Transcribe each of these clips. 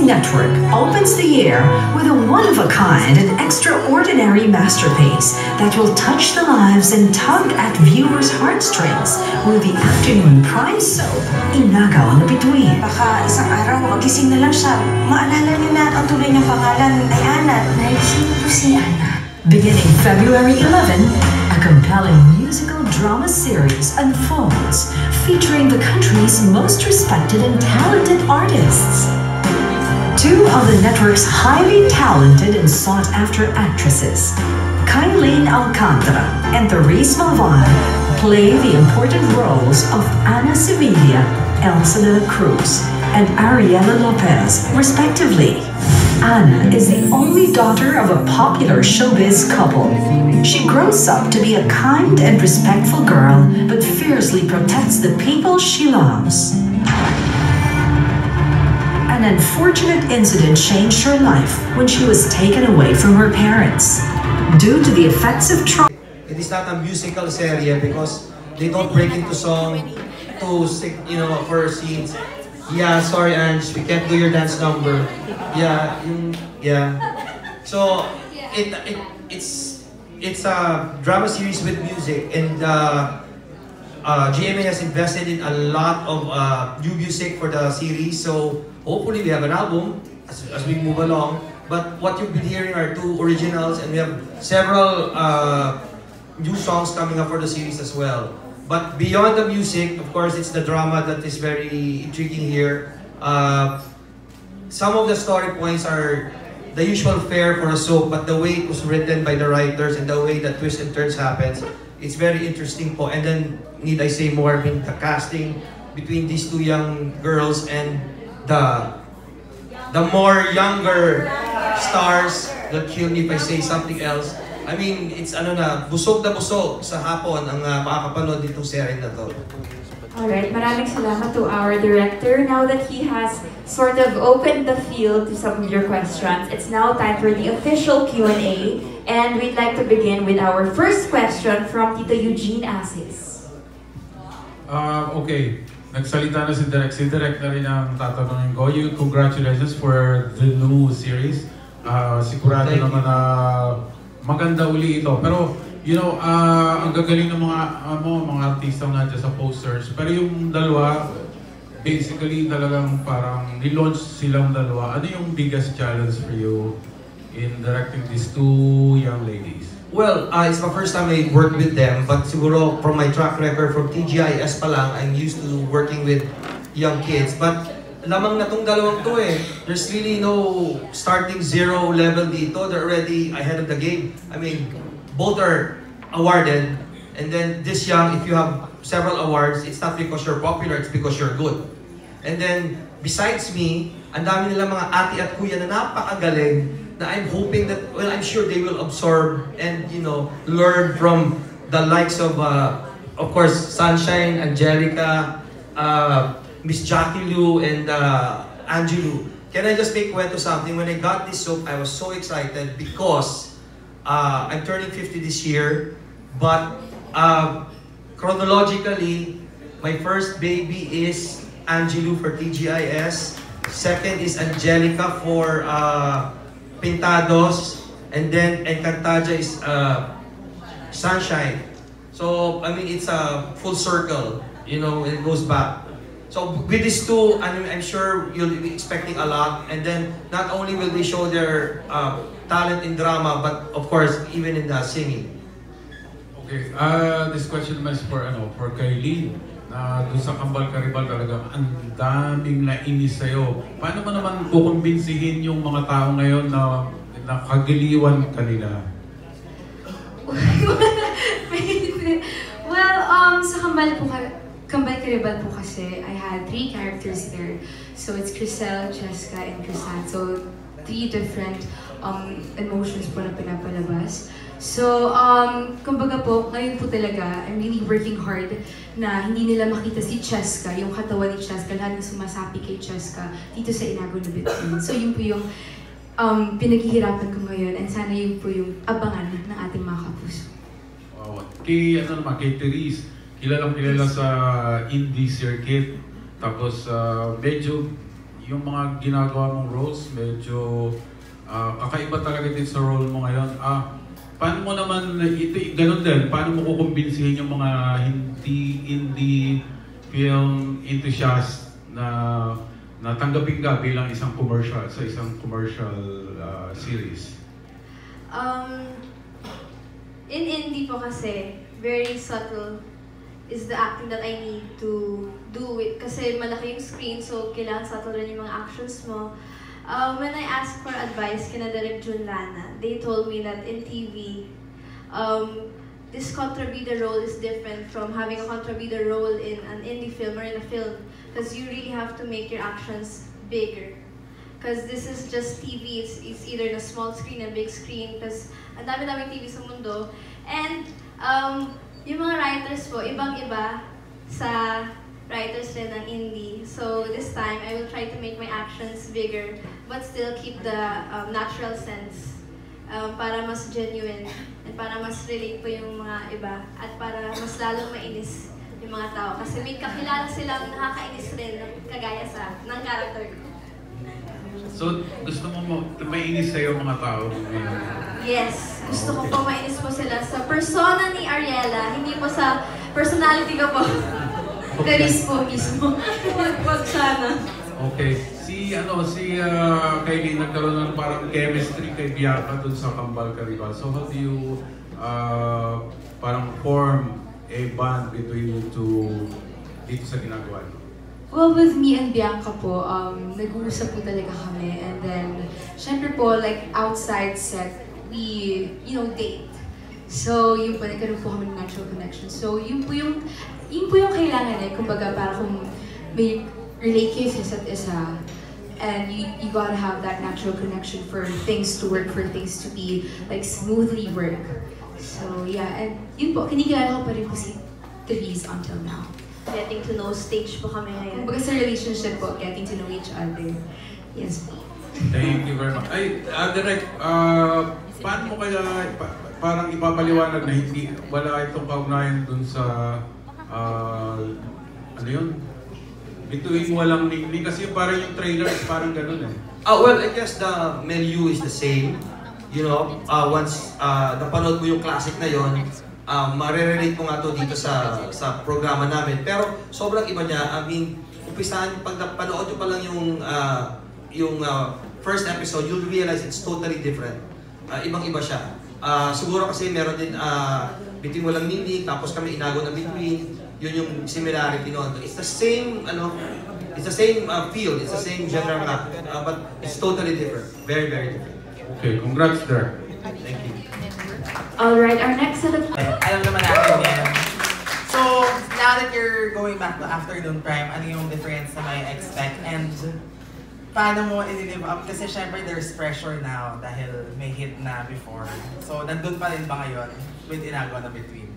Network opens the year with a one-of-a-kind and extraordinary masterpiece that will touch the lives and tug at viewers' heartstrings with the afternoon prime soap, Inagaw na Bituin. Baka isang araw, magising na lang siya. Maalala niyo na ang tunay niyang pangalan ay Ana. Sino po si Ana? Beginning February 11, a compelling musical drama series unfolds, featuring the country's most respected and talented artists. Two of the network's highly talented and sought-after actresses, Kylene Alcantara and Therese Malvan, play the important roles of Ana Sevilla, Elsa de la Cruz, and Ariela Lopez, respectively. Ana is the only daughter of a popular showbiz couple. She grows up to be a kind and respectful girl, but fiercely protects the people she loves. An unfortunate incident changed her life when she was taken away from her parents. Due to the effects of trauma. It is not a musical series because they don't break into song to sing, for scenes. Yeah, sorry Ange, we can't do your dance number. Yeah, yeah. So it's a drama series with music, and GMA has invested in a lot of new music for the series. So hopefully we have an album as we move along. But what you've been hearing are two originals, and we have several new songs coming up for the series as well. But beyond the music, of course, it's the drama that is very intriguing here. Some of the story points are the usual fare for a soap, but the way it was written by the writers and the way that twists and turns happens, it's very interesting po. And then, need I say more, the casting between these two young girls and the more younger stars that kill me if I say something else. I mean, it's busog na busog sa hapon ang makakapanood ditong series na to. Alright, maraming salamat to our director. Now that he has sort of opened the field to some of your questions, it's now time for the official Q&A. And we'd like to begin with our first question from Tito Eugene Asis. Okay, nagsalita na si Direk. Si Direk na rin ang tatanungin ko. Congratulations for the new series. Sigurado naman na maganda uli ito. Pero, ang gagaling ng mga artistang nandiyan sa posters. Pero yung dalawa, basically talagang parang nilaunch silang dalawa. Ano yung biggest challenge for you in directing these two young ladies? Well, it's my first time I worked with them, but siguro from my track record from TGIS pa lang, I'm used to working with young kids. But lamang na tong dalawang to eh. There's really no starting zero level dito. They're already ahead of the game. I mean, both are awarded. And then this young, if you have several awards, it's not because you're popular, it's because you're good. And then, besides me, ang dami nila mga ate at kuya na napakagaling na I'm hoping that, well, I'm sure they will absorb and, learn from the likes of course, Sunshine, Angelica, Miss Jackie Lou, and Angelou. Can I just make kwento something? When I got this soap, I was so excited because I'm turning 50 this year, but chronologically, my first baby is Angelou for TGIS. Second is Angelica for Pintados, and then Encantadia is Sunshine. So, I mean, it's a full circle, it goes back. So, with these two, I'm sure you'll be expecting a lot, and then not only will they show their talent in drama, but of course, even in the singing. Okay, this question is for Kylene. Doon sa Kambal Karibal talaga, ang daming nainis sa'yo. Paano mo naman kukumbinsihin yung mga tao ngayon na nakagiliwan kanila? Well, sa Kambal Karibal po kasi, I had 3 characters there. So it's Crisel, Cheska, and Crisan. So 3 different emotions po na pinapalabas. So, kumbaga po, ngayon po talaga, I'm really working hard na hindi nila makita si Cheska, yung katawan ni Cheska, lahat ng sumasapi kay Cheska dito sa Inagaw na Bituin. So, yun po yung pinaghihirapan ko ngayon, and sana yun po yung abangan ng ating mga kapuso. Wow. Kay Therese, kilala sa indie circuit, tapos medyo yung mga ginagawa mong roles, medyo kakaiba talaga din sa role mo ngayon. Paano mo naman, ganun din, paano mo kukumbinsihin yung mga hindi indie film enthusiast na natanggapin ka bilang isang commercial, sa isang commercial series? In indie po kasi, very subtle is the acting that I need to do it. Kasi malaki yung screen, so kailangan subtle rin yung mga actions mo. When I asked for advice kina Direk Jun Lana, they told me that in TV, this contributor role is different from having a contributor role in an indie film or in a film, because you really have to make your actions bigger. Because this is just TV, it's either in a small screen and big screen, because ang dami-daming TV sa mundo. And yung mga writers po, ibang-iba sa writers rin ng indie. So this time, I will try to make my actions bigger, but still keep the natural sense para mas genuine and para mas relate po yung mga iba at para mas lalong mainis yung mga tao. Kasi may kakilala silang nakakainis rin kagaya ng character ko. So, gusto mo mainis sa'yo mga tao ngayon? Yes. Gusto ko po mainis po sila sa persona ni Ariela, hindi po sa personality ko po. Teris po mismo. Wag sana. Okay. Si Kylie nagkaroon ng parang chemistry kay Bianca dun sa Kambal Karibal. So how do you parang form a bond between you two dito sa ginagawa niyo? Well, with me and Bianca po, nag-uusap po talaga kami. And then, syempre po, like outside set, we, date. So, yun po, nagkaroon po kami ng natural connection. So, yun po yung kailangan kumbaga, para kung may relate kayo sa isa't isa, and you gotta have that natural connection for things to work, for things to be, like, smoothly work. So, yeah, and yun po, kinikilala ko pa rin po si Therese until now. Getting to know stage po kami ngayon. Kumbaga sa relationship po, getting to know each other. Yes po. Thank you very much. Ay, Direk, paano mo kaya parang ipapaliwanag na wala itong kaugnayan dun sa ano yun? Between walang ningning kasi parang yung trailer is parang ganun eh. Well, I guess the milieu is the same. Once napanood mo yung classic na yon, marirelate mo nga to dito sa programa namin. Pero sobrang iba niya. I mean, umpisahan, pag napanood nyo pa lang yung first episode, you'll realize it's totally different. Ibang-iba siya. Siguro kasi meron din between walang ningning, tapos kami inago na between. Yun yung similarity noon. It's the same, it's the same field, it's the same genre map, but it's totally different. Very, very different. Okay, congrats there. Thank you. Alright, our next set of... Alam naman natin yan. So, now that you're going back to Afternoon Prime, ano yung difference na may expect? And paano mo i-live up? Kasi syempre there's pressure now dahil may hit na before. So, nandun pa rin ba ngayon with Inago na Between?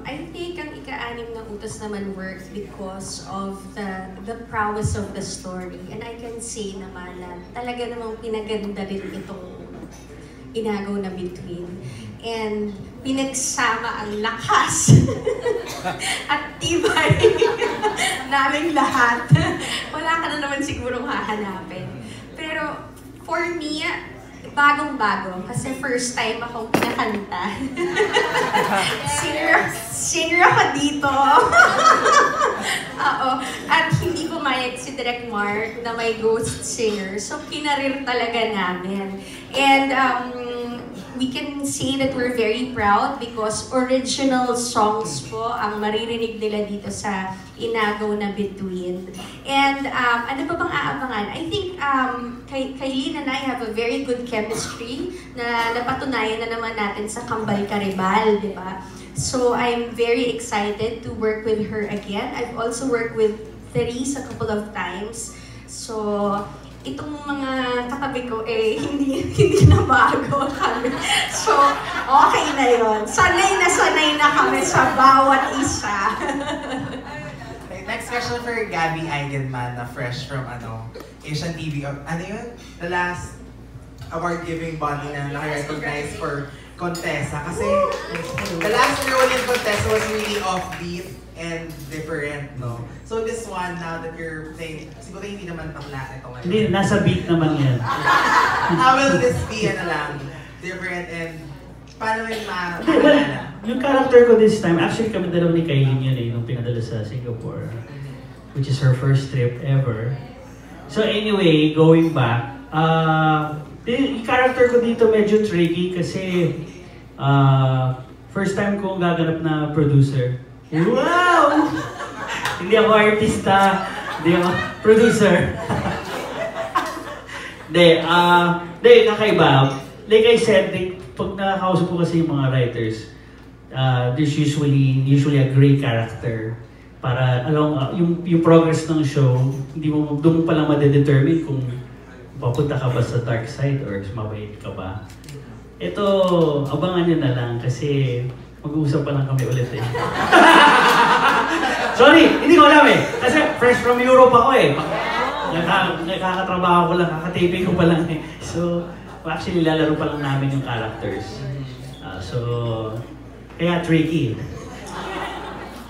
I think ang ika-anim na utos naman works because of the prowess of the story. And I can say naman na talaga namang pinaganda rin itong Inago na Between. And pinagsama ang lakas at tibay naming lahat. Wala ka na naman sigurong hahanapin. Pero for me, bagong-bago. Kasi first time akong pinakanta. Singer ako dito. Oo. At hindi pumayag si Direk Mark na may ghost singer. So, kinarir talaga namin. And we can say that we're very proud because original songs po ang maririnig nila dito sa Inago na Between. And ano pa bang aabangan? I think Kylie and I have a very good chemistry na napatunayan na naman natin sa Kambal Karibal, di ba? So I'm very excited to work with her again. I've also worked with Therese a couple of times. So itong mga katabi ko hindi na bago kami. So, okay na yon. Sanay na kami sa bawat isa. Okay, next question for Gabby Eigenman na fresh from Asian TV. Ano yun? The last award-giving body na naka-recognize for Contessa. Kasi the last role in Contessa was really offbeat and different, no? So this one, now that you're playing, siguro hindi naman bakla ito ngayon. Hindi, nasa beat naman yan. How will this be, ano lang, different and paano yung Well, yung character ko this time, actually kami dalawa ni Kailin yun nung pinadala sa Singapore, which is her first trip ever. So anyway, going back, yung character ko dito medyo tricky kasi first time kong gaganap na producer. Wow! Hindi ako artista, hindi ako producer. Hindi, kakaiba. Like I said, pag nakakausap ko kasi yung mga writers, there's usually a gray character para yung progress ng show, hindi mo doon pa lang madedetermine kung papunta ka ba sa dark side or mabait ka ba. Ito, abangan nyo na lang kasi mag-uusap pa lang kami ulit eh. Sorry, hindi ko alam eh. Kasi fresh from Europe ako eh. Nakakatrabaho ko lang, kakataping ko pa lang eh. So, actually lalaro pa lang namin yung characters. So, kaya tricky.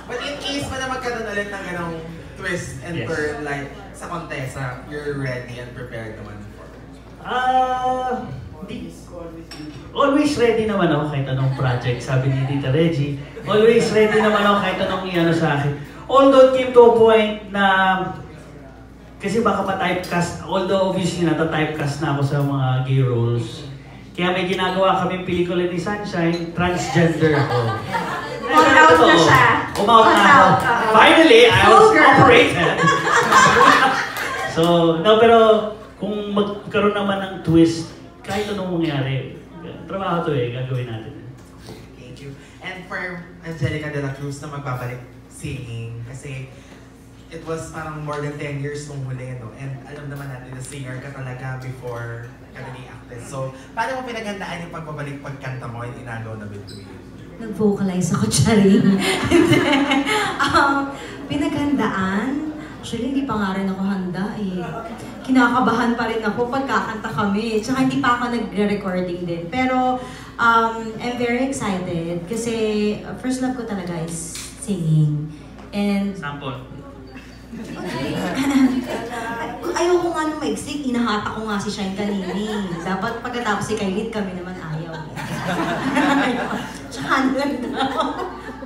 But in case pa na magkaroon ulit ng ganong twist and turn like sa Contessa, you're ready and prepared naman for it? Always ready naman ako kahit anong project, sabi ni Tita Reggie. Always ready naman ako kahit anong iano sa akin. Although it came to a point na, kasi baka ma-typecast, although obviously nata-typecast na ako sa mga gay roles. Kaya may ginagawa kaming pelikula ni Sunshine, transgender ako. Out na siya. Umaut na ako. Finally, I was operated. So, no, pero kung magkaroon naman ng twist, kahit anong mangyari, trabaho to eh, gagawin natin. Thank you. And for Angelica de la Cruz na magbabalik singing, kasi it was parang more than 10 years nung huli, no? And alam naman natin na singer ka talaga before ka naging actress. So, paano mo pinaghandaan yung pagbabalik pagkanta mo in Inagaw na Bituin? Nag-vocalize ako, Charing. Pinaghandaan? Actually, hindi pa nga rin ako handa eh. Kinakabahan pa rin ako pagkakanta kami. Tsaka hindi pa ako nagre-recording din. Pero, I'm very excited kasi first love ko talaga is singing. And Sample. ayoko nga nung maigsik, inahata ko nga si Shine kanini. Dapat pagkatapos si Kailin, kami naman ayaw. Tsaka lang daw.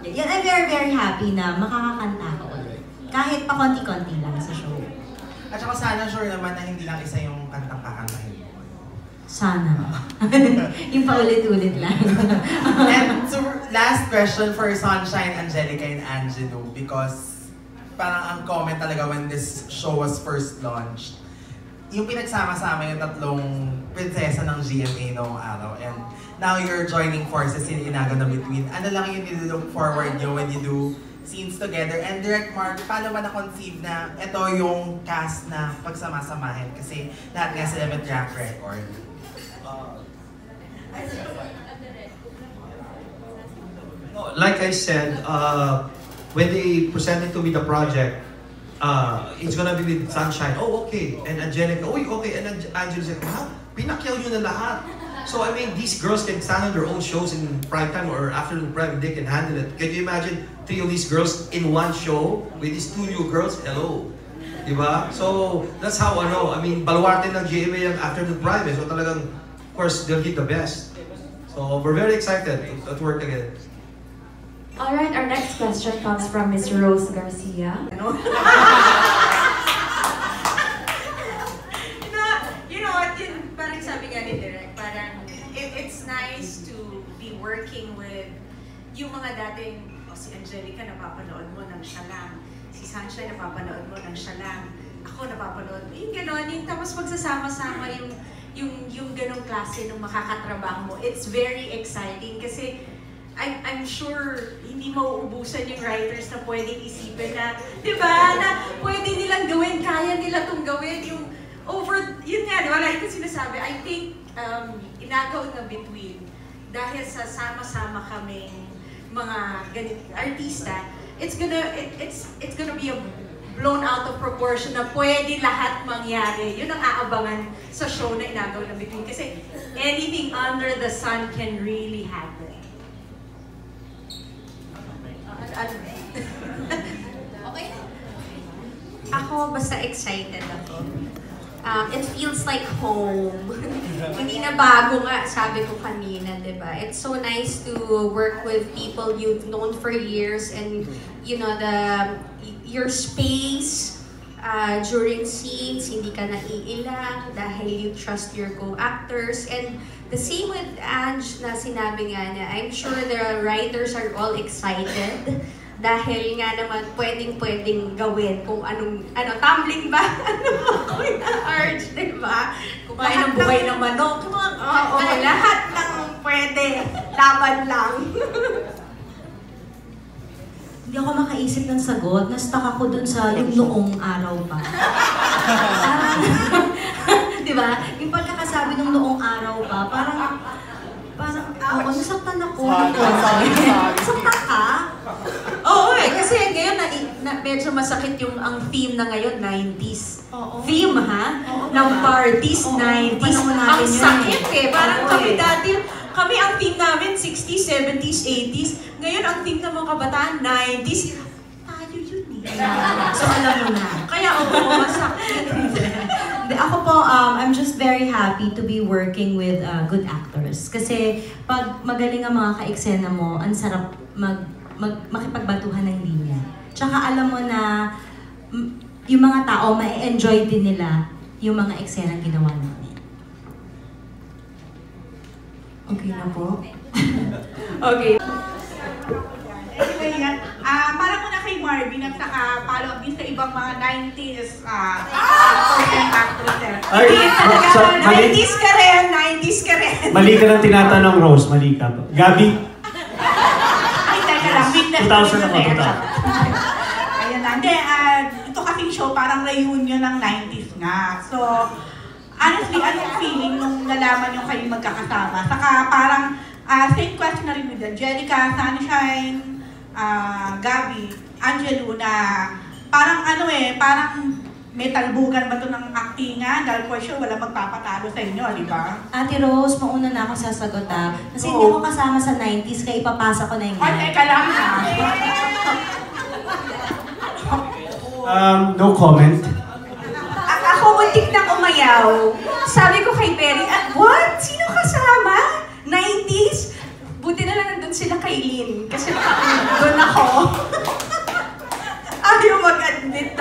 Yan, I'm very, very happy na makakakanta ko ulit. Kahit pa konti-konti lang sa show. At saka sana sure naman na hindi lang isa yung kantang kakantahin mo. Sana. Yung paulit-ulit lang. And so, last question for Sunshine, Angelica, and Angelo, because parang ang comment talaga when this show was first launched, yung pinagsama-sama yung tatlong prinsesa ng GMA noong araw, and now you're joining forces in Inagaw na Bituin. Ano lang yung nilook forward nyo when you do scenes together? And Direct Mark, paano ba na-conceive na ito yung cast na pagsama-samahin? Kasi lahat nga sila may track record. Like I said, when they presented to me the project, it's gonna be with Sunshine. Oh, okay. And Angelica, oh, okay. And Angelo said, wow, pinakyaw nyo na lahat. So, I mean, these girls can stand on their own shows in prime time or afternoon prime. They can handle it. Can you imagine 3 of these girls in one show with these 2 new girls? Hello. Diba? So, that's how, I mean, baluarte ng GMA yung afternoon prime. So, talagang, of course, they'll get the best. So, we're very excited to work again. Alright, our next question comes from Ms. Rose Garcia. You know what, parang sabi nga ni Direk, parang it's nice to be working with yung mga dating, si Angelica napapanood mo ng siya lang, si Sunshine napapanood mo ng siya lang, ako napapanood mo, yung gano'n, yung tapos magsasama-sama yung ganong klase ng makakatrabaho mo. It's very exciting kasi I'm sure hindi mauubusan yung writers na pwedeng isipin na, di ba, na pwede nilang gawin, kaya nila itong gawin, yung yun nga, diba, like ko sinasabi, I think, Inagaw na Bituin, dahil sa sama-sama kaming mga artista, it's gonna be a blown out of proportion na pwede lahat mangyari. Yun ang aabangan sa show na Inagaw na Bituin, kasi anything under the sun can really happen. Ako, basta excited ako. It feels like home. Hindi na bago nga, sabi ko kanina, di ba? It's so nice to work with people you've known for years and, you know, your space during scenes, hindi ka naiilang dahil you trust your co-actors. And the same with Ange na sinabi nga niya, I'm sure the writers are all excited dahil nga naman pwedeng gawin kung tumbling ba? Arch, di ba? Kumain ng buhay ng manok. Oo, lahat ng pwede. Laban lang. Hindi ako makaisip ng sagot. Na-stuck ako dun sa yung noong araw pa. Di ba? Yung pagkakasabi ng noong araw pa, parang, nasaktan ako. Nasaktan ka? Oo kasi ngayon medyo masakit yung ang theme na ngayon, 90s. Oo. Theme ha? Ng parties, 90s. Ang sakit Parang kami dati, ang theme namin, 60s, 70s, 80s. Ngayon, ang theme ng mga kabataan, 90s. Tayo yun So alam mo na. Kaya masakit. Ako po, I'm just very happy to be working with good actors. Kasi pag magaling ang mga ka-eksena mo, ang sarap makipagbatuhan ng linya. Tsaka alam mo na yung mga tao, ma-enjoy din nila yung mga eksena ginawa namin. Okay na po? Okay. Anyway, para muna kay Marvin at saka follow up din sa ibang mga 90s actresses. Ay, 90s ka rin, 90s ka rin. Mali ka lang tinatanong, Rose. Mali ka. Gabi? Ay, teka lang. Witness 2000 ako, 2000. Ayan na. Hindi, ito kasing show parang reunion ng 90s nga. So, honestly, anong feeling nung nalaman yung kayong magkakasama? Saka parang, same question na rin with Angelica, Sunshine, Gabi, Angelo na parang parang may talbugan ba ito ng actingan? Dahil for sure, wala magpapatalo sa inyo, di ba? Ate Rose, mauna na ako sasagot Kasi hindi ako kasama sa 90s, kaya ipapasa ko na yung teka lang No comment. Ako muntik na umayaw. Sabi ko kay Perry, what? Sino kasama? 90s? Buti na lang nandun sila kay Lynn. Kasi doon ako. Ayaw mag-admit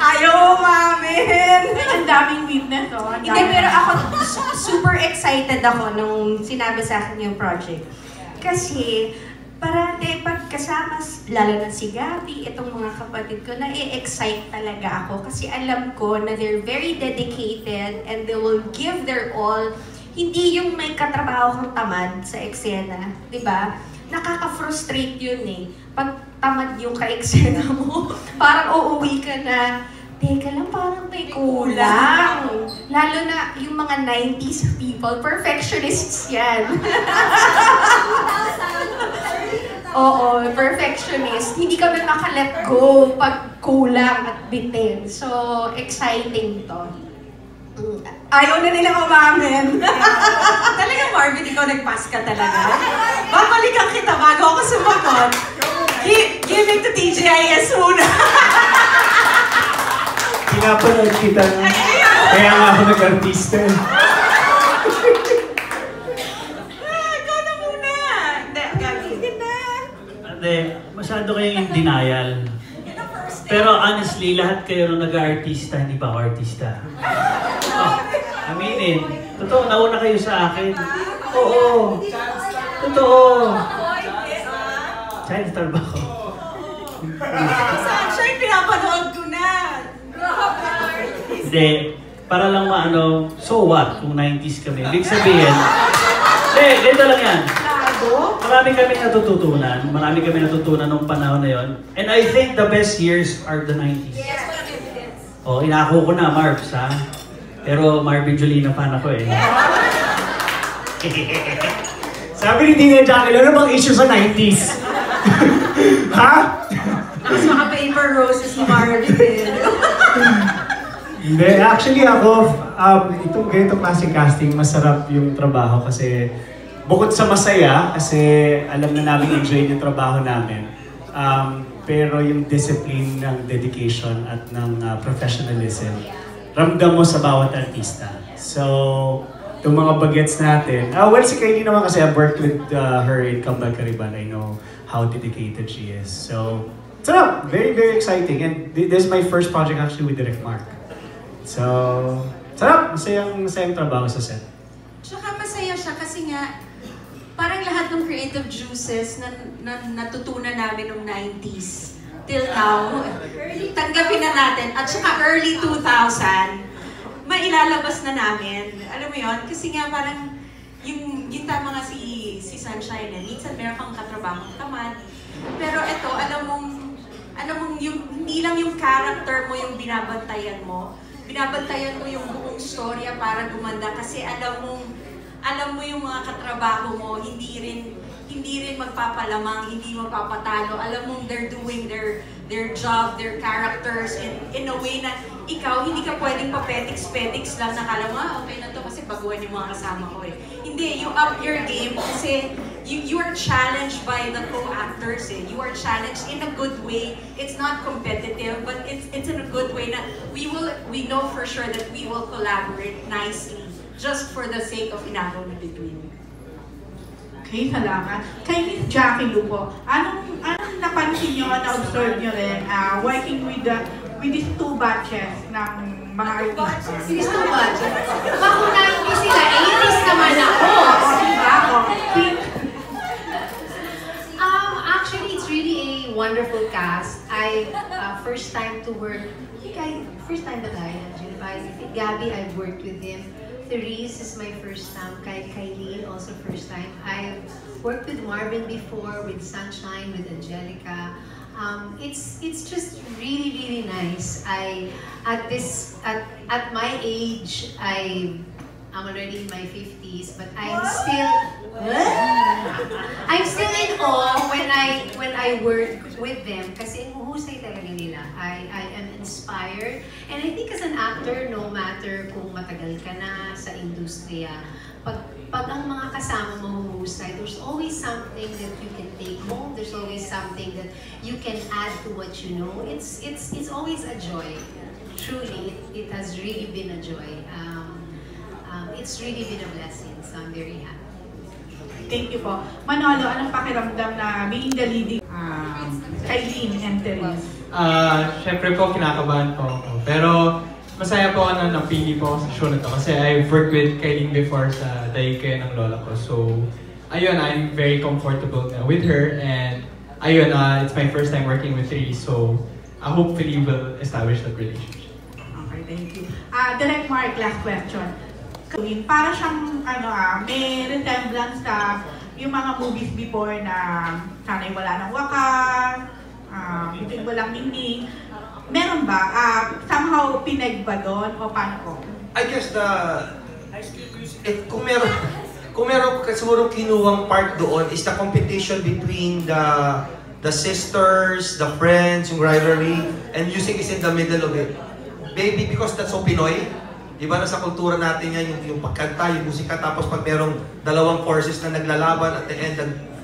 ayaw umamin. Ang daming witness, Hindi, pero ako super excited ako nung sinabi sa akin yung project. Kasi parati pagkasama, lalo na si Gabi, itong mga kapatid ko, na-excite talaga ako. Kasi alam ko na they're very dedicated and they will give their all. Hindi yung may katrabaho kang tamad sa eksena, di ba? Nakaka-frustrate yun Pag tamad yung ka-eksena mo, parang uuwi ka na, teka lang, parang may kulang. Lalo na yung mga 90s people, perfectionists yan. Oo, perfectionist. Hindi kami maka-let go pag kulang at bitin. So, exciting to. Ayaw na nilang umamin. Talagang Marvin, ikaw nag-pass ka talaga? Babalikan kita bago ako sumagot. Give it to TGIS muna. Pinapanood kita na. Kaya nga ako nag-artista. Ikaw na muna. Hindi, masyado kayong in denial. Pero honestly, lahat kayo nung nag-artista, hindi pa ako artista. Aminin. Totoo, nauna kayo sa akin. Oo. Totoo. Child star ba ako? Sunshine, pinapanood ko na. Hindi. Para lang so what kung 90s kami? Ibig sabihin, ganito lang yan. Marami kami natutunan nung panahon na yon. And I think the best years are the 90s. Inako ko na, Marvs, ha? Pero Marvin Jolina fan ako Sabi ni Tina Jackie, ano bang issue sa 90s? Ha? Mas maka-paper roses si Marvin. Hindi, actually ako, itong ganitong klaseng casting, masarap yung trabaho kasi bukod sa masaya, kasi alam na namin enjoy yung trabaho namin, pero yung discipline ng dedication at ng professionalism, ramdam mo sa bawat artista. So, yung mga bagets natin, well, si Kylie naman kasi I've worked with her in Kambal Kariban. I know how dedicated she is. So, sarap! Very, very exciting. And this is my first project actually with Direct Mark. So, sarap! Masayang trabaho sa set. Tsaka masaya siya kasi nga, parang lahat ng creative juices na natutunan namin noong 90s till now, tanggapin na natin. At saka early 2000, mailalabas na namin. Alam mo yon? Kasi nga parang yung tama nga si Sunshine, minsan meron kang katrabaho tamad. Pero ito, alam mong hindi lang yung character mo yung binabantayan mo yung buong storya para gumanda kasi alam mo yung mga katrabaho mo, hindi rin magpapalamang, hindi magpapatalo. Alam mo, they're doing their job, their characters in a way na ikaw, hindi ka pwedeng pa-petics lang nakala mo, okay na to kasi baguhan yung mga kasama ko eh. Hindi, you up your game kasi you are challenged by the co-actors eh. You are challenged in a good way. It's not competitive, but it's in a good way na we know for sure that we will collaborate nicely. Just for the sake of inagawin between. Okay, salamat. Kay Miss Jackie Lu po, anong napansin nyo, na-observe nyo rin working with these two batches ng mga artista? These two batches? Bako na hindi sila, 80s naman ako. Diba ako? Actually, it's really a wonderful cast. First time to work, first time ba tayo? Gabby, I've worked with him. Therese is my first time. Kylie, also first time. I've worked with Marvin before, with Sunshine, with Angelica. It's just really, really nice. At my age, I'm already in my 50s, but I'm still in awe when I work with them kasi huhusay talaga nila. I am inspired, and I think as an actor, no matter kung matagal ka na sa industriya, pag ang mga kasama mo huhusay, there's always something that you can take home. There's always something that you can add to what you know. It's always a joy. Truly, it has really been a joy. It's really been a blessing, so I'm very happy. Thank you po. Manolo, anong pakiramdam na being the leading Kylie and Therese? Siyempre po, kinakabahan po ako. Pero masaya po ako na napili po ako sa show na to kasi I've worked with Kylie before sa Daike ng lola ko. So, ayun, I'm very comfortable na with her and ayun, it's my first time working with Therese. So, hopefully we'll establish that relationship. Okay, thank you. Direct Mark, last question. Para siyang may resemblance sa yung mga movies before na sana'y wala ng wakas, bitin walang ningning. Meron ba? Somehow pinag ba doon o paano ko? I guess kung meron siguro kinuwang part doon is the competition between the sisters, the friends, yung rivalry, and music is in the middle of it. Maybe because that's so Pinoy. Diba na sa kultura natin yan, yung pagkanta, yung musika, tapos pag merong dalawang forces na naglalaban at the end,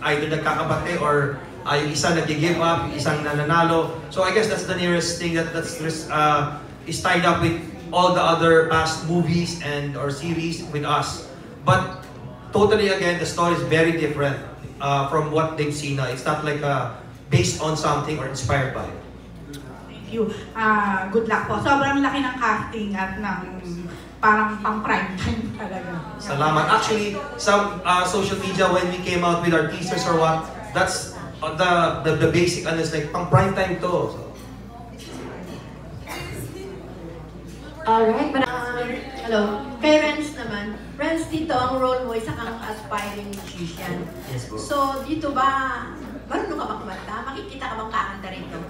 either nagkakabate or yung isa nag-give up, yung isang nananalo. So I guess that's the nearest thing is tied up with all the other past movies or series with us. But totally again, the story is very different from what they've seen. It's not like based on something or inspired by it. Thank you. Good luck po. Sobrang laki ng casting at ng parang pang prime time talaga. Salamat. Actually, some social media when we came out with our teasers or what, that's the basic is like pang prime time to. So. Alright, hello. Kay Renz naman. Renz, dito ang role mo isa kang aspiring musician. Yes po. So, dito ba, marunong ka ba kumanta? Makikita ka bang kakanta rito?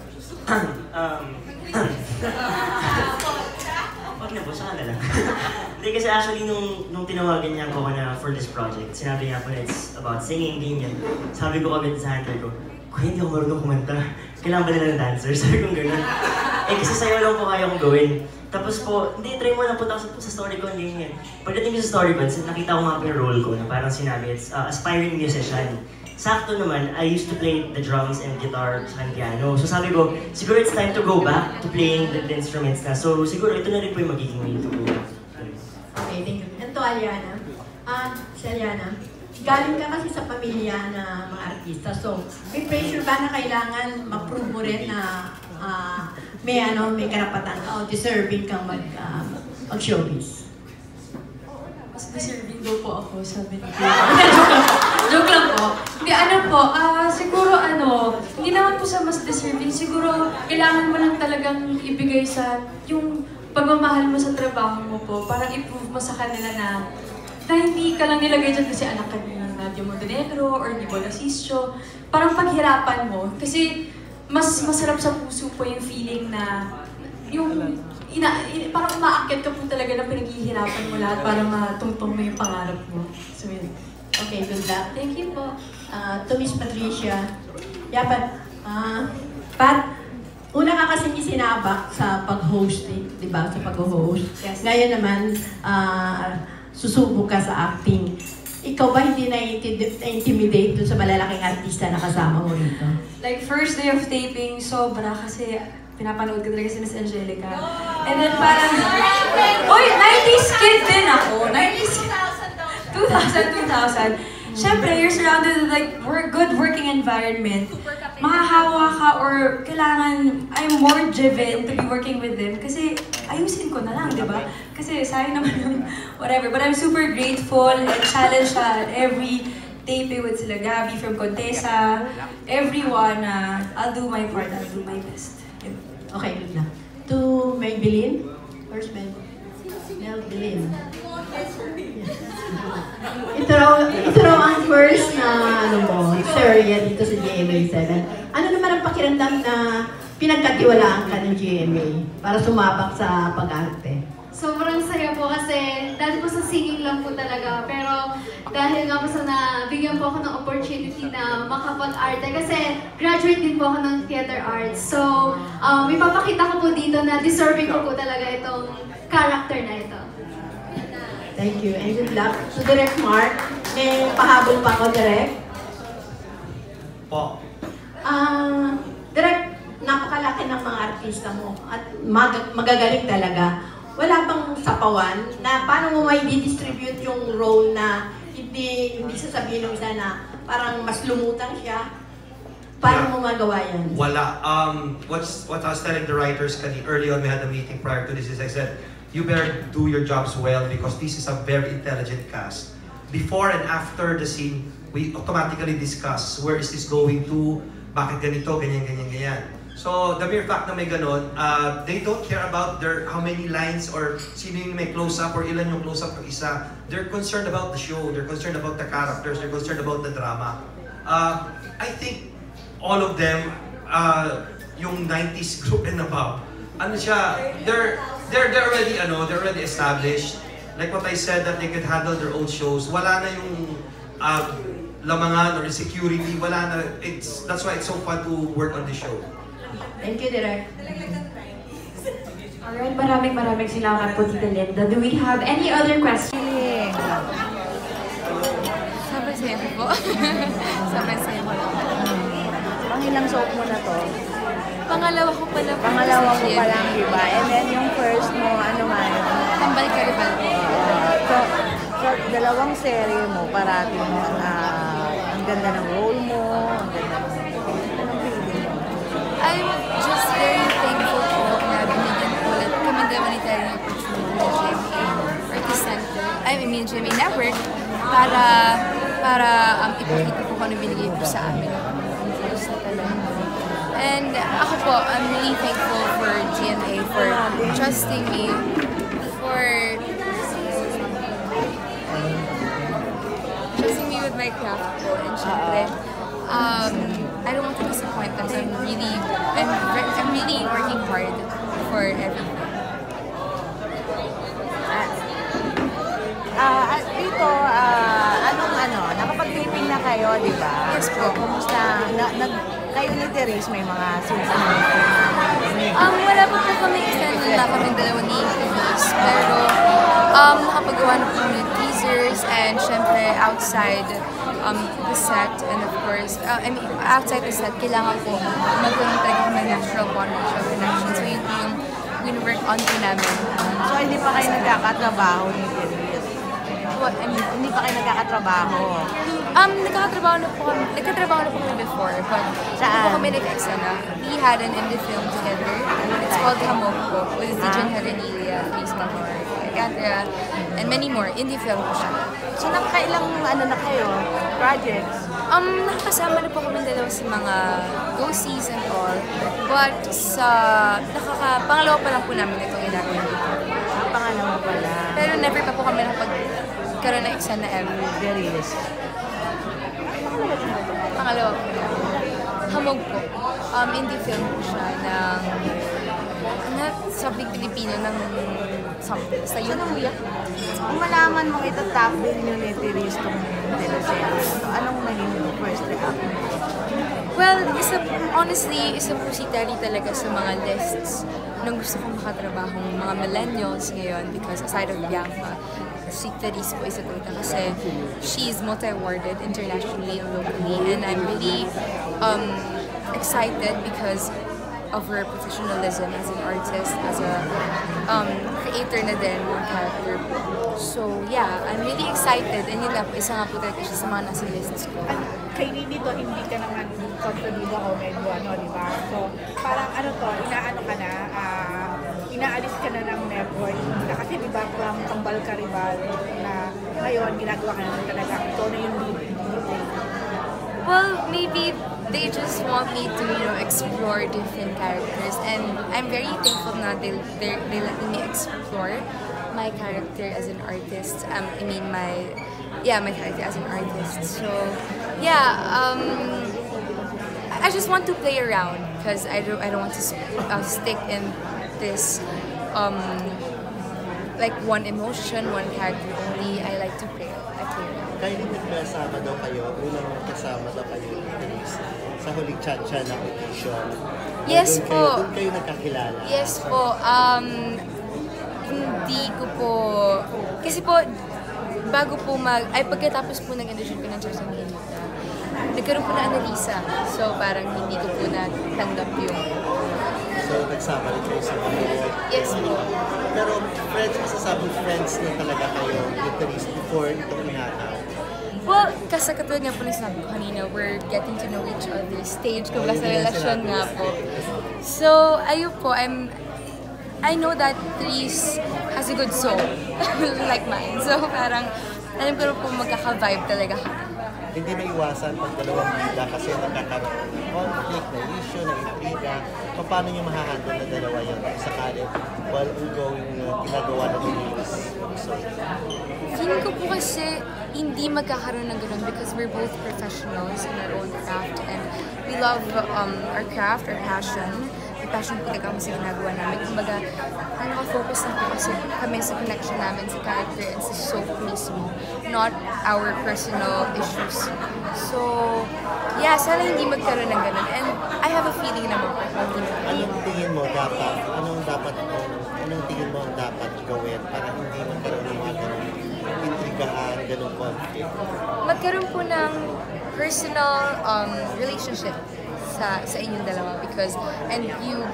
Wag na po, saka na lang. Hindi kasi actually nung tinawagan niya ako na for this project, sinabi niya po na it's about singing, ganyan. Sabi ko kami sa hunter ko, kuya hindi ako marunong kumanta. Kailangan ba nila ng dancer? Sabi kong gano'n. Kasi sayo lang po kaya kong gawin. Tapos po, hindi, try mo lang punta sa story ko, ganyan. Pagdating ko sa story ko, nakita ko nga po yung role ko na parang sinabi, it's aspiring musician. sakto naman, I used to play the drums and guitar sa piano. So sabi ko, siguro it's time to go back to playing the instruments na. So siguro ito na rin po yung magiging way to go. Okay, thank you. And to Aliana. Si Aliana, galing ka kasi sa pamilya na mga artista. So, may pressure ba na kailangan ma-prove mo rin na may karapatan ka o deserving kang mag-showbiz? Mas deserving daw po ako, sabi ni Joke lang po. Hindi, siguro hindi naman po sa mas deserving. Siguro, kailangan mo lang talagang ibigay sa yung pagmamahal mo sa trabaho mo po. Parang i-prove mo sa kanila na hindi ka lang nilagay dyan kasi anak ka ni Nadia Montenegro or ni Bola Sisio. Parang paghirapan mo. Kasi mas masarap sa puso po yung feeling na parang umaakyat ka po talaga na pinaghihirapan mo lahat para matungtong mo yung pangarap mo. So, yun. Okay, good luck. Thank you po. To Miss Patricia. Pat, una ka kasi sinabak sa pag-host, di ba? Sa pag-host. Yes. Ngayon naman, susubok ka sa acting. Ikaw ba hindi na-intimidate dun sa malalaking artista na kasama mo rito? Like, first day of taping, sobra kasi pinapanood ko talaga si Miss Angelica. And then parang, 90s kid din ako. 90s, 2000. Siyempre, you're surrounded with like good working environment. Mahahawa ka or kailangan, I'm more driven to be working with them kasi ayusin ko na lang, di ba? Kasi sayang naman yung whatever. But I'm super grateful and challenged at every taping with sila Gabby from Contessa. Everyone, I'll do my part, I'll do my best. Okay, good na. To Maybelline? Where's Maybelline? Ito raw ang first na serye dito sa GMA7. Ano naman ang pakiramdam na pinagkatiwalaan ka ng GMA para sumabak sa pag-arte? Sobrang saya po kasi dahil po sa singing lang po talaga. Pero dahil nga po sa nabigyan po ako ng opportunity na makapag-arte kasi graduate din po ako ng theater arts. So, ipapakita ko po dito na deserving ko po talaga itong character na ito. Thank you and good luck. So, Direk Mark, may pahabol pa ako, Direk? Po. Direk, napakalaki ng mga artista mo at magagaling talaga. Wala bang sapawan na paano mo may di-distribute yung role na hindi sasabihin ng isa na parang mas lumutang siya? Paano mo magawa yan? Wala. What I was telling the writers early on, we had a meeting prior to this, is I said, you better do your jobs well because this is a very intelligent cast. Before and after the scene, we automatically discuss where is this going to, bakit ganito, ganyan. So, the mere fact na may ganon, they don't care about how many lines or sino yung may close-up or ilan yung close-up ng isa. They're concerned about the show, they're concerned about the characters, they're concerned about the drama. I think all of them, yung 90s group and above, they're already established. Like what I said, that they could handle their own shows. Wala na yung lamangan or insecurity. Wala na. That's why it's so fun to work on the show. Thank you, Direk. Alright, maraming salamat po, Tita Linda. Do we have any other questions? Sabay sa'yo po. Sabay sa'yo po. Pangilang soap mo na to? Pangalawa ko pala po. Pangalawa mo pa lang, diba? And then yung first mo, ano nga yun? Kambal Karibal po. So, dalawang serye mo, parating ang ganda ng role mo, ang ganda ng feeling mo. I'm just very thankful po na binigyan po ulit kami naman ni tayo ng opportunity na GMA Artist Center, GMA Network para ipakita po kung ano binigay po sa amin. And ako po, I'm really thankful for GMA for trusting me, with my craft po. And syempre, I don't want to disappoint them. So I'm really working hard for everything. At dito, nakapag-taping na kayo, di ba? Yes po. Kumusta? Kayo ni Therese, may mga sinasabi? Wala pa po kami extended na kami dalawa ni Therese. Pero nakapagawa na po ng teasers and syempre outside the set, and of course, I mean, outside the set, kailangan po magkaroon tayo ng natural bonding siya connection. So yun po yung win-work on po namin. So hindi pa kayo nagkakatrabaho ni Therese? What, I mean, hindi pa kayo nagkakatrabaho? Nagkakatrabaho na po kami before, but hindi po kami nag-eksena. We had an indie film together. It's called Hamog po, with Dijan Herenilia, Luis Mahor, Agandra, and many more. Indie film po siya. So nakakailang na kayo? Projects? Nakakasama na po kami dalawa sa mga go-sees and all. But pangalawa pa lang po namin itong ginagawa dito. Pangalawa pa lang. Pero never pa po kami nakapagkaroon ng eksena ever. Therese? Pangalawa po. Hamog po. Indie film po siya ng something Pilipino ng something. Sa yun po yan. Kung malaman mo itatap din nyo ni Therese itong teleserye, so anong naging first reaction? Well, honestly, isa po si Terry talaga sa mga lists nung gusto kong makatrabahong mga millennials ngayon because aside of Bianca, si Therese po isa talaga kasi she's multi-awarded internationally and locally, and I'm really excited because of her professionalism as an artist, as a creator na din ng character. So yeah, I'm really excited, and yun lang po, isa nga po talaga siya sa mga nasa lists ko. Kay dito, hindi ka naman kontrabida o medyo di ba? So, parang inaano ka na, inaalis ka na ng network. Kasi di ba, from Kambal Karibal na ngayon, ginagawa ka na talaga. Ito na yung lead. Well, maybe they just want me to, explore different characters, and I'm very thankful na they let me explore my character as an artist. My character as an artist. So, yeah, I just want to play around because I don't want to stick in this like one emotion, one character only. I like to play around. Kaya nagkasama daw kayo, unang kasama daw kayo sa huling Chacha na audition. Yes po. Doon kayo nagkakilala. Yes po. Hindi ko po, kasi po, bago po pagkatapos po nag-audition ko ng Chacha Minita, nagkaroon po na Annalisa. So parang hindi ko po natanggap yung... So nagsama rin kayo sa mga. Yes po. Pero masasabing friends na talaga kayo with Therese before itong ihanaw. Well, kasi katulad nga po na sinabi ko kanina, we're getting to know each other. Stage ko sa relasyon nga po. So, ayun po, I know that Therese has a good soul, like mine. So, parang, alam ko po magkaka-vibe talaga kami. Hindi maiwasan pag dalawang bida kasi nagkaka-conflict, na issue, na intriga. Paano nyo mahahandle na dalawa yun sakali while ongoing ginagawa ng release? So, feeling ko po kasi hindi magkakaroon ng ganun because we're both professionals in our own craft, and we love our craft, our passion. May passion po talaga kami sa ginagawa namin. Kumbaga, nakafocus na po kasi kami sa connection namin sa character and sa soap mismo, not our personal issues. So, yeah, sana hindi magkaroon ng ganun. And I have a feeling naman po. Anong tingin mo ang dapat gawin para hindi magkaroon ng mga ganun intrigahan, ganung conflict? Magkaroon po ng personal relationship sa inyong dalawa and you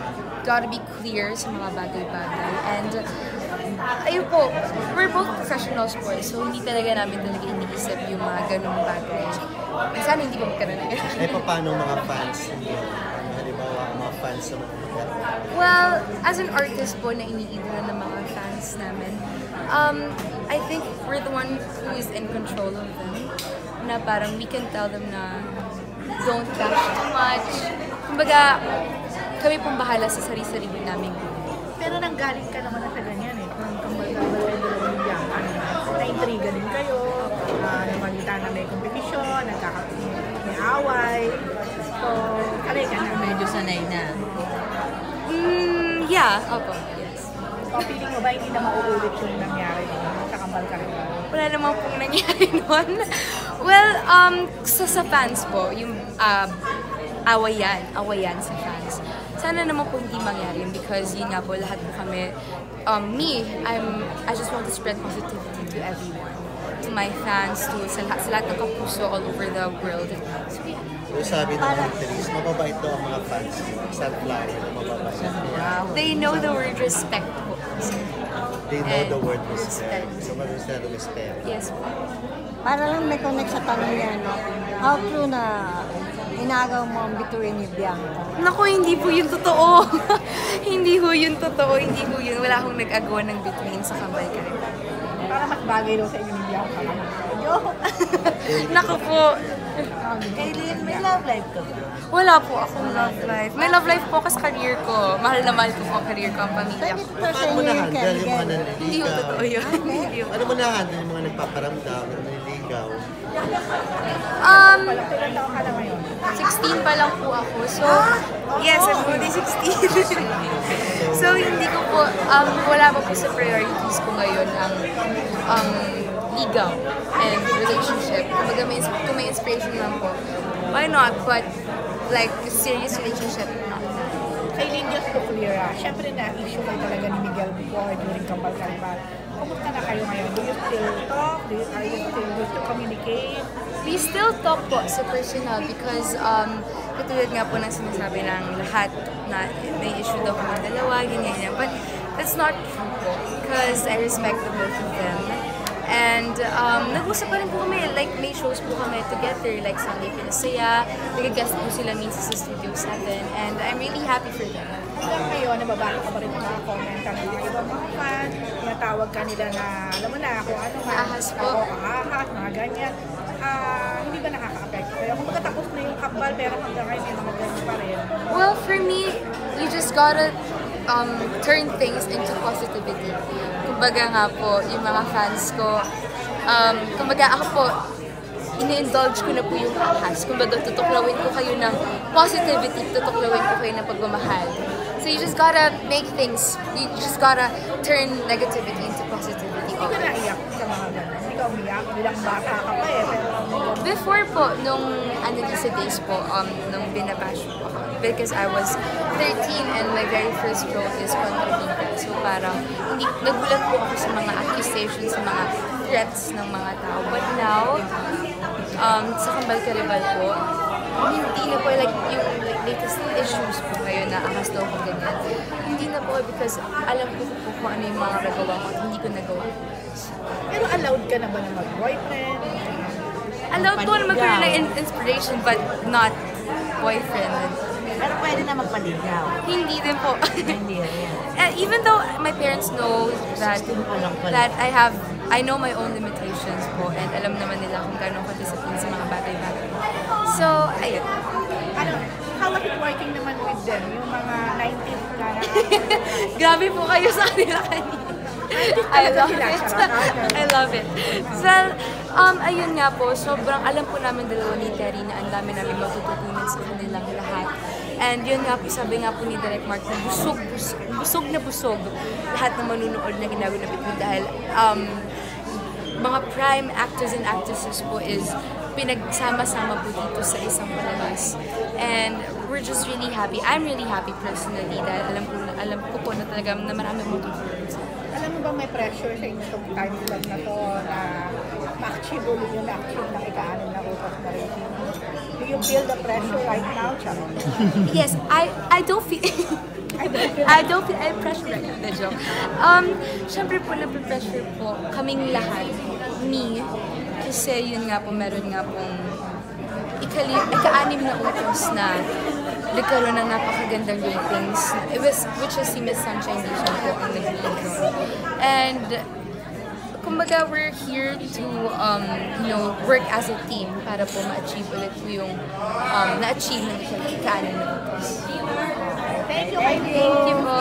gotta be clear sa mga bagay-bagay. And ayun po, we're both professionals po, so hindi talaga iniisip yung mga ganung bagay. Sana hindi pa magkaroon ng ganun. Paano mga fans niyo? Halimbawa, mga fans sa mga Well, as an artist po na iniidolo ng mga fans namin, I think we're the one who is in control of them. Na parang we can tell them na don't bash too much. Kumbaga, kami pong bahala sa sarili-sarili namin. Pero nanggaling ka naman sa ganyan kung kumbaga dalawang Bianca, na-intriga din kayo, namalita na may kompetisyon, may away. So, kalay ka na. Medyo sanay na. Yeah, opo. Yes. So, feeling mo ba hindi na mauulit yung nangyari sa Kambal Karibal? Wala naman pong nangyari nun. Well, sa fans po, yung awayan sa fans. Sana naman po hindi mangyari because yun nga po, lahat po kami, I just want to spread positivity to everyone. to my fans, to sa lahat ng kapuso all over the world. So, yeah. So sabi ng mga Therese, mababait daw ang mga fans. Sunflower, mababait. They know the word respect po. They know the word respect. So marunong sila ng respect. Yes po. Para lang may connect sa tanong niya, no? How true na inagaw mo ang bituin ni Bianca? Naku, hindi po yun totoo. Hindi po yun totoo. Hindi po yun. Wala akong nag-agawa ng bituin sa Kambal ka Rin. Para mas bagay daw sa inyo ni Bianca. Naku po. Kaylin, may love life ka ba? Wala po akong love life. May love life po ako sa career ko. Mahal na mahal ko po ang career ko, ang pamilya ko. Paano mo na-handle yung mga nanliligaw? Hindi po totoo yun. Ano mo na-handle yung mga nagpaparamdam, nanliligaw? 16 pa lang po ako. So, yes, I'm only 16. So, hindi ko po, wala pa po sa priorities ko ngayon ang ligaw and relationship. Kung may inspiration lang po, why not? But, like, serious relationship, not. Kaylin, just to clear, syempre na-issue kayo talaga ni Miguel before during Kambal ka Rin. Kumusta na kayo ngayon? Do you still talk? Are you still communicate? We still talk po sa personal because katulad nga po ng sinasabi ng lahat na may issue daw kami dalawa, ganyan. But that's not true po because I respect the both of them. And nag-usap pa rin po kami, like may shows po kami together, like Sunday Pinasaya, nag-guest po sila minsan sa Studio 7, and I'm really happy for them. Hanggang ngayon, nababasa ka pa rin mga comment ng mga ibang mga fans, tinatawag ka nila na, alam mo na, kung ano man, ahas po. Ahas, mga ganyan. Hindi ba nakaka-affect? Kaya kung magkatapos na yung Kambal, pero hanggang ngayon may mga ganyan pa rin. Well, for me, you just gotta turn things into positivity. Kumbaga nga po, yung mga fans ko, kumbaga ako po, ini-indulge ko na po yung ahas. Kumbaga, tutuklawin ko kayo ng positivity, tutuklawin ko kayo ng pagmamahal. So you just gotta make things, you just gotta turn negativity into positivity. Hindi ka naiyak sa mga ganun? Hindi ka umiyak? Bilang bata ka pa eh. Before po, nung Annalisa days po, nung binabash po ako, because I was 13 and my very first role is Contrabida. So parang, nagulat po ako sa mga accusations, sa mga threats ng mga tao. But now, sa Kambal ka Rin po, hindi na po like yung latest issues po ngayon na ahas daw ko ganyan. Hindi na po because alam ko po kung ano yung mga nagawa ko at hindi ko nagawa. Pero allowed ka na ba na mag-boyfriend? Allowed po na magkaroon ng inspiration but not boyfriend. Pero pwede na magpaligaw. Hindi din po. Hindi rin. Even though my parents know that I know my own limitations po and alam naman nila kung gano'ng ka-discipline sa mga bagay-bagay. So, ayun. How was it working naman with them? Yung mga 90s na Grabe po kayo sa kanila kanina. I love it. I love it. Well, ayun nga po, sobrang alam po namin dalawa ni Terry na ang dami namin matututunan sa kanilang lahat. And yun nga po, sabi nga po ni Direk Mark na busog na busog lahat ng manunood na ginagawa na Bituin dahil mga prime actors and actresses po is pinagsama-sama po dito sa isang palabas. And we're just really happy. I'm really happy personally dahil alam ko po na talaga na marami matutunan. Alam mo ba may pressure sa inyo itong time vlog na to na ma-achieve ulit yung na-achieve ng ika-anim na utos na rating? Do you feel the pressure right now, Charo? Yes, I don't feel pressure right now, joke. Syempre po nape-pressure po kaming lahat, me, kasi yun nga po, meron nga pong ika-anim na utos na nagkaroon ng napakagandang ratings, which is si Miss Sunshine Nation po ang nag-lead. And kumbaga, we're here to work as a team para po ma-achieve ulit po yung na-achieve ng ika-anim na utos. Thank you. Thank you po.